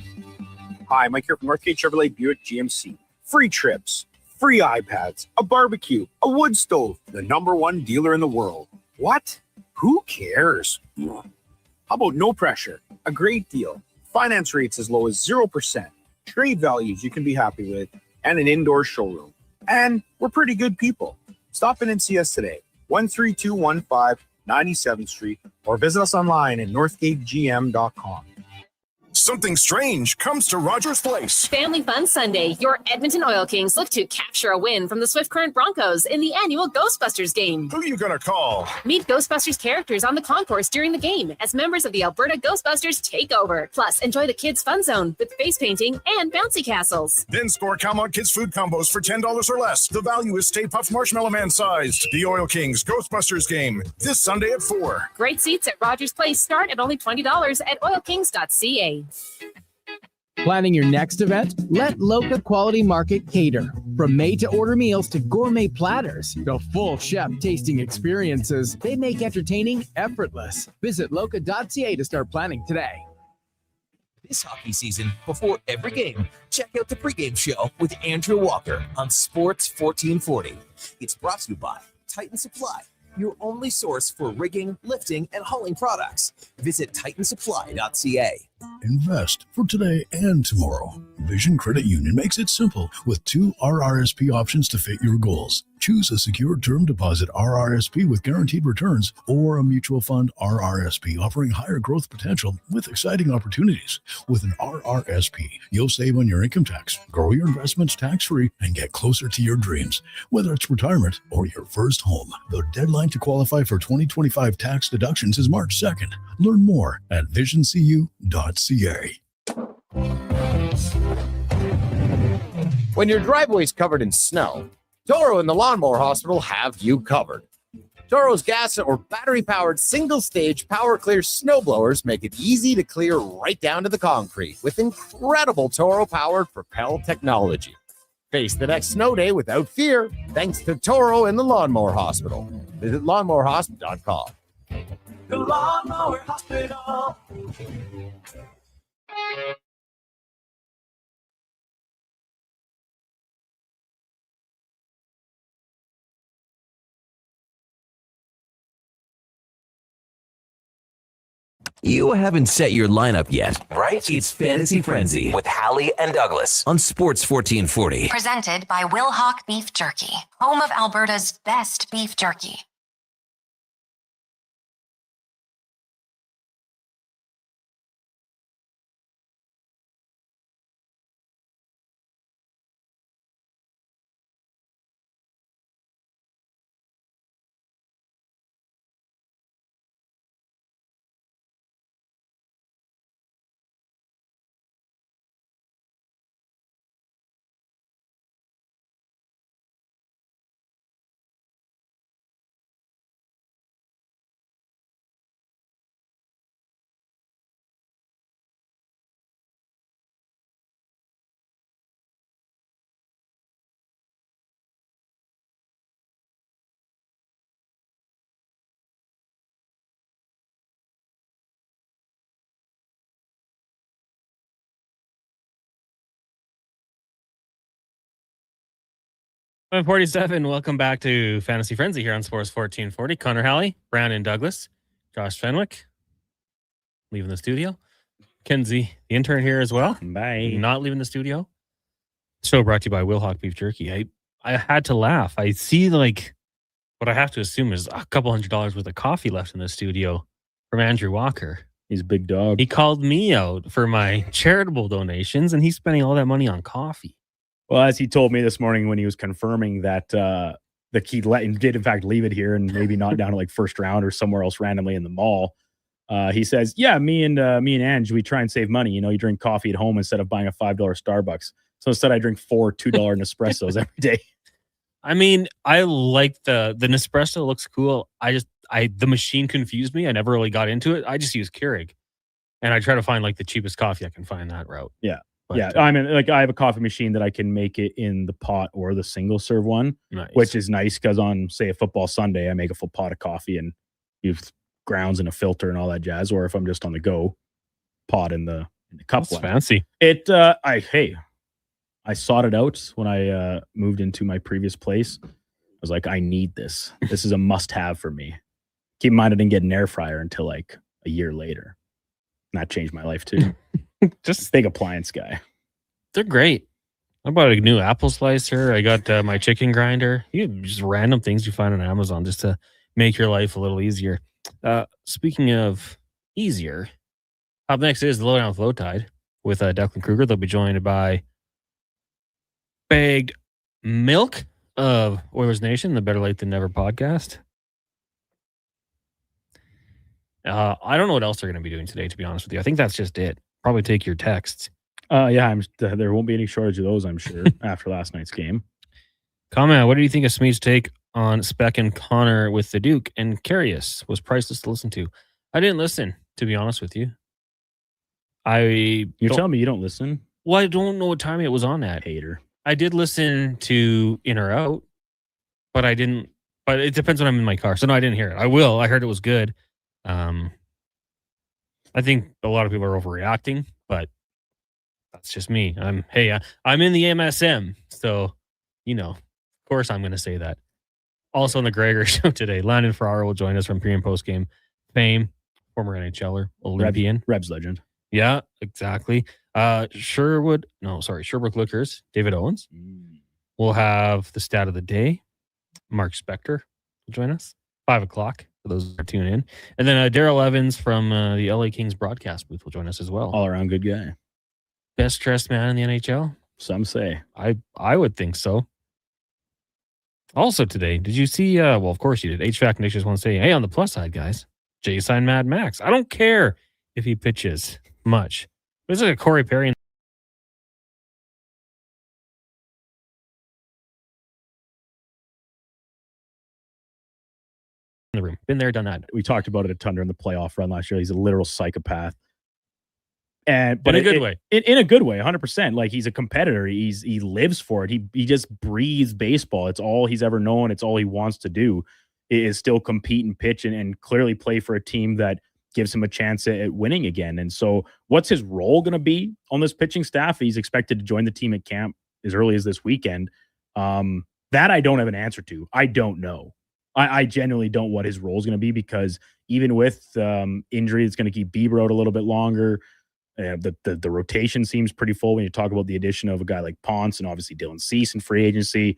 Hi, Mike here from Northgate Chevrolet Buick GMC. Free trips, free iPads, a barbecue, a wood stove, the #1 dealer in the world. What? Who cares? How about no pressure, a great deal, finance rates as low as 0%, trade values you can be happy with, and an indoor showroom. And we're pretty good people. Stop in and see us today, 13215 97th Street, or visit us online at northgategm.com. Something strange comes to Rogers Place. Family Fun Sunday. Your Edmonton Oil Kings look to capture a win from the Swift Current Broncos in the annual Ghostbusters game. Who are you going to call? Meet Ghostbusters characters on the concourse during the game as members of the Alberta Ghostbusters take over. Plus, enjoy the Kids Fun Zone with face painting and bouncy castles. Then score Calmont Kids food combos for $10 or less. The value is Stay Puft Marshmallow Man sized. The Oil Kings Ghostbusters game this Sunday at 4. Great seats at Rogers Place start at only $20 at oilkings.ca. Planning your next event? Let Loca Quality Market cater. From made-to-order meals to gourmet platters to full chef tasting experiences, they make entertaining effortless. Visit loca.ca to start planning today. This hockey season, before every game, check out the pregame show with Andrew Walker on Sports 1440. It's brought to you by Titan Supply, your only source for rigging, lifting, and hauling products. Visit titansupply.ca. Invest for today and tomorrow. Vision Credit Union makes it simple with 2 RRSP options to fit your goals. Choose a secure term deposit RRSP with guaranteed returns or a mutual fund RRSP offering higher growth potential with exciting opportunities. With an RRSP, you'll save on your income tax, grow your investments tax-free, and get closer to your dreams. Whether it's retirement or your first home, the deadline to qualify for 2025 tax deductions is March 2nd. Learn more at visioncu.ca. When your driveway's covered in snow, Toro and the Lawnmower Hospital have you covered. Toro's gas or battery-powered single-stage power clear snowblowers make it easy to clear right down to the concrete with incredible Toro-powered Propel technology. Face the next snow day without fear thanks to Toro and the Lawnmower Hospital. Visit lawnmowerhospital.com. The Lawnmower Hospital. You haven't set your lineup yet, right? It's Fantasy Frenzy with Halley and Douglas on Sports 1440. Presented by Will Hawk Beef Jerky, home of Alberta's best beef jerky. I'm 47. Welcome back to Fantasy Frenzy here on Sports 1440. Connor Halley, Brandon Douglas, Josh Fenwick, leaving the studio. Kenzie, the intern here as well. Bye. Not leaving the studio. Show brought to you by Will Hawk Beef Jerky. I had to laugh. I see what I have to assume is a couple $100 worth of coffee left in the studio from Andrew Walker. He's a big dog. He called me out for my charitable donations, and he's spending all that money on coffee. Well, as he told me this morning when he was confirming that the key did in fact leave it here and maybe not down to like first round or somewhere else randomly in the mall. He says, "Yeah, me and Ange, we try and save money. You know, you drink coffee at home instead of buying a $5 Starbucks. So instead, I drink 4 $2 Nespressos every day." I mean, I like the Nespresso. Looks cool. The machine confused me. I never really got into it. I just use Keurig, and I try to find the cheapest coffee I can find that route. Yeah. But, yeah, I mean, I have a coffee machine that I can make it in the pot or the single serve one, nice. Which is nice because on, say, a football Sunday, I make a full pot of coffee and use grounds and a filter and all that jazz. Or if I'm just on the go, pot in the cup. That's one. Fancy. I sought it out when I moved into my previous place. I was like, I need this. This is a must-have for me. Keep in mind, I didn't get an air fryer until a year later. And that changed my life too. Just big appliance guy. They're great. I bought a new apple slicer. I got my chicken grinder. Just random things you find on Amazon just to make your life a little easier. Speaking of easier, up next is the Lowdown with Low Tide with Declan Kruger. They'll be joined by Bagged Milk of Oilers Nation, the Better Late Than Never podcast. I don't know what else they're going to be doing today, to be honest with you. I think that's just it. Probably take your texts. Yeah, there won't be any shortage of those, I'm sure, after last night's game. Comment, what do you think of Smee's take on Speck and Connor with the Duke? And Curious was priceless to listen to. I didn't listen, to be honest with you. You're telling me you don't listen? Well, I don't know what time it was on at. Hater. I did listen to In or Out, but I didn't. But it depends when I'm in my car. So no, I didn't hear it. I will. I heard it was good. I think a lot of people are overreacting, but that's just me. I'm in the MSM, so of course I'm going to say that. Also on the Gregor Show today, Landon Ferraro will join us from pre and post game fame, former NHLer, Olympian, Rebs legend. Yeah, exactly. Sherbrooke Lookers, David Owens. We'll have the stat of the day. Mark Spector will join us 5:00 for those who are tuning in, and then Daryl Evans from the LA Kings broadcast booth will join us as well. All around good guy, best dressed man in the NHL. Some say. I would think so. Also today, did you see? Well, of course you did. HVAC Nick just want to say, hey, on the plus side, guys, Jay signed Mad Max. I don't care if he pitches much. It's like a Corey Perry. The room. Been there, done that. We talked about it a ton during the playoff run last year. He's a literal psychopath. But in a good way. In a good way, 100%. He's a competitor. He lives for it. He just breathes baseball. It's all he's ever known. It's all he wants to do is still compete and pitch and clearly play for a team that gives him a chance at winning again. And so what's his role going to be on this pitching staff? He's expected to join the team at camp as early as this weekend. That I don't have an answer to. I don't know. I genuinely don't what his role is going to be, because even with injury, it's going to keep Bieber out a little bit longer. The rotation seems pretty full when you talk about the addition of a guy like Ponce and obviously Dylan Cease in free agency.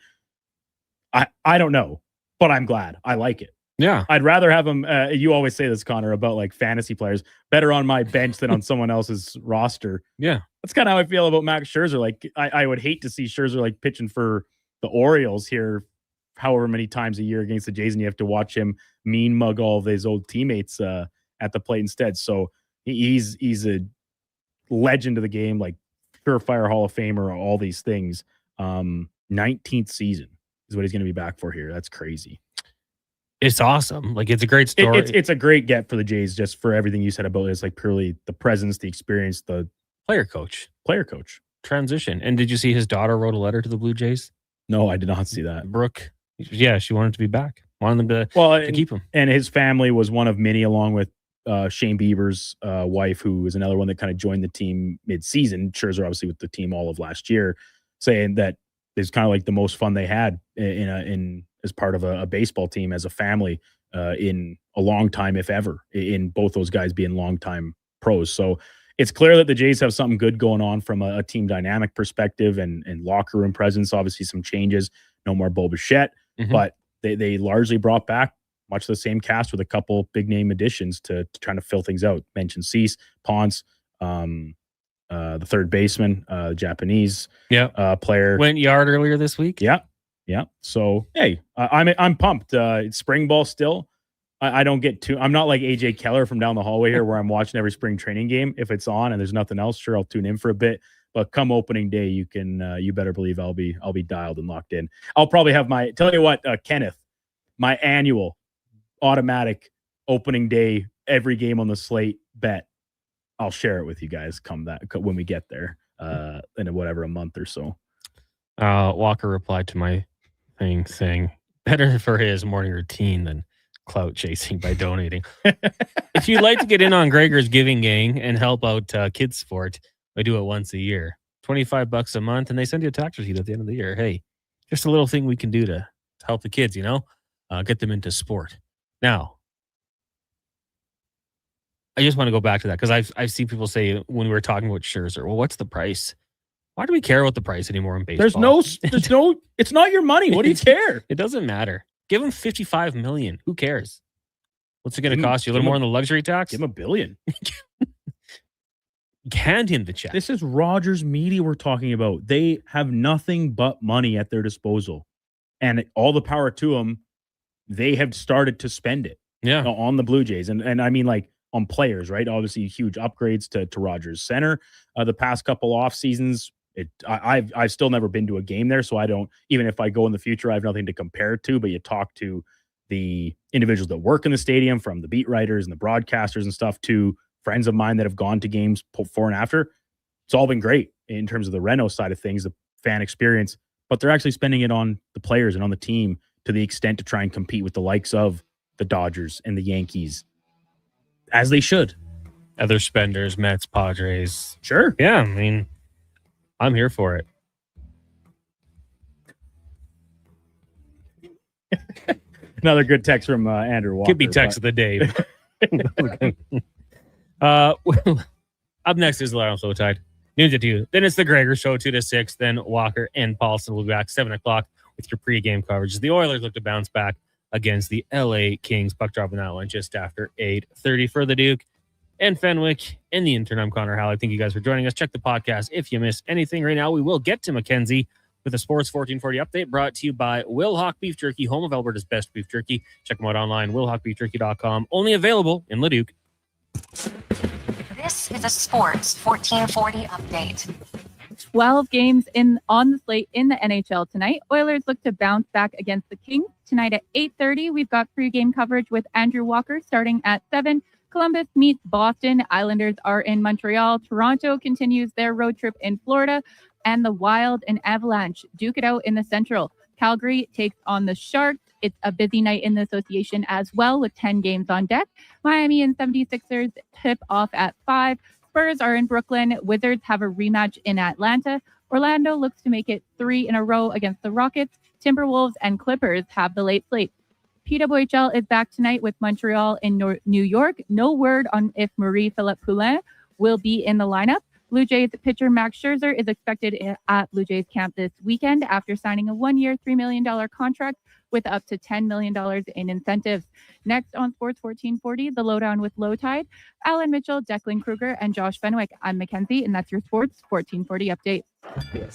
I don't know, but I'm glad. I like it. Yeah. I'd rather have him. You always say this, Connor, about like fantasy players, better on my bench than on someone else's roster. Yeah. That's kind of how I feel about Max Scherzer. Like I would hate to see Scherzer like pitching for the Orioles here however many times a year against the Jays, and you have to watch him mean mug all of his old teammates at the plate instead. So he's a legend of the game, like surefire Hall of Famer, all these things. 19th season is what he's going to be back for here. That's crazy. It's awesome. Like, it's a great story. It's a great get for the Jays, just for everything you said about it. It's like purely the presence, the experience, the player coach transition. And did you see his daughter wrote a letter to the Blue Jays? No, I did not see that. Brooke. Yeah, she wanted to be back. Wanted them to keep him. And his family was one of many, along with Shane Bieber's wife, who is another one that kind of joined the team mid-season. Scherzer obviously with the team all of last year, saying that it's kind of like the most fun they had in as part of a baseball team as a family in a long time, if ever, in both those guys being longtime pros. So it's clear that the Jays have something good going on from a team dynamic perspective and locker room presence. Obviously some changes, no more Bo Bichette, but they largely brought back much the same cast with a couple big name additions to trying to fill things out. Mentioned Cease, Ponce, the third baseman, Japanese player. Went yard earlier this week. Yeah. So, hey, I'm pumped. It's spring ball still. I don't get too, I'm not like AJ Keller from down the hallway here where I'm watching every spring training game. If it's on and there's nothing else, sure, I'll tune in for a bit. But come opening day, you better believe I'll be dialed and locked in. I'll probably have tell you what, Kenneth, my annual automatic opening day, every game on the slate bet. I'll share it with you guys when we get there in a month or so. Walker replied to my thing saying, better for his morning routine than clout chasing by donating. If you'd like to get in on Gregor's Giving Gang and help out kids sport, I do it once a year. $25 a month, and they send you a tax receipt at the end of the year. Hey, just a little thing we can do to help the kids, get them into sport. Now, I just want to go back to that because I've seen people say when we were talking about Scherzer, well, what's the price? Why do we care about the price anymore in baseball? There's no, it's not your money. What do you care? It doesn't matter. Give him $55 million. Who cares? What's it going to cost you? A little more on the luxury tax? Give him $1 billion. Hand him the check. This is Rogers Media we're talking about. They have nothing but money at their disposal, and all the power to them. They have started to spend it. On the Blue Jays, and I mean like on players, right? Obviously, huge upgrades to Rogers Center the past couple off seasons. I've still never been to a game there, so I don't. Even if I go in the future, I have nothing to compare it to. But you talk to the individuals that work in the stadium, from the beat writers and the broadcasters and stuff, to friends of mine that have gone to games before and after. It's all been great in terms of the reno side of things, the fan experience. But they're actually spending it on the players and on the team to the extent to try and compete with the likes of the Dodgers and the Yankees, as they should. Other spenders, Mets, Padres. Sure. Yeah, I mean, I'm here for it. Another good text from Andrew Walker. Could be text of the day. Up next is the Lion So Tide. Noon to 2. Then it's the Gregor Show, 2 to 6. Then Walker and Paulson will be back 7 o'clock with your pregame coverage. The Oilers look to bounce back against the LA Kings. Puck dropping that one just after 8:30 for the Duke and Fenwick and the intern. I'm Connor Halley. Thank you guys for joining us. Check the podcast if you missed anything. Right now, we will get to Mackenzie with a Sports 1440 update brought to you by Will Hawk Beef Jerky, home of Alberta's best beef jerky. Check them out online, willhawkbeefjerky.com. Only available in Leduc. This is a Sports 1440 update. 12 games on the slate in the NHL tonight. Oilers look to bounce back against the Kings. Tonight at 8:30, we've got pregame coverage with Andrew Walker starting at 7. Columbus meets Boston. Islanders are in Montreal. Toronto continues their road trip in Florida. And the Wild and Avalanche duke it out in the Central. Calgary takes on the Sharks. It's a busy night in the association as well with 10 games on deck. Miami and 76ers tip off at 5. Spurs are in Brooklyn. Wizards have a rematch in Atlanta. Orlando looks to make it 3 in a row against the Rockets. Timberwolves and Clippers have the late slate. PWHL is back tonight with Montreal in New York. No word on if Marie-Philippe Poulin will be in the lineup. Blue Jays pitcher Max Scherzer is expected at Blue Jays camp this weekend after signing a one-year, $3 million contract with up to $10 million in incentives. Next on Sports 1440, the lowdown with Low Tide, Alan Mitchell, Declan Kruger, and Josh Fenwick. I'm Mackenzie, and that's your Sports 1440 update.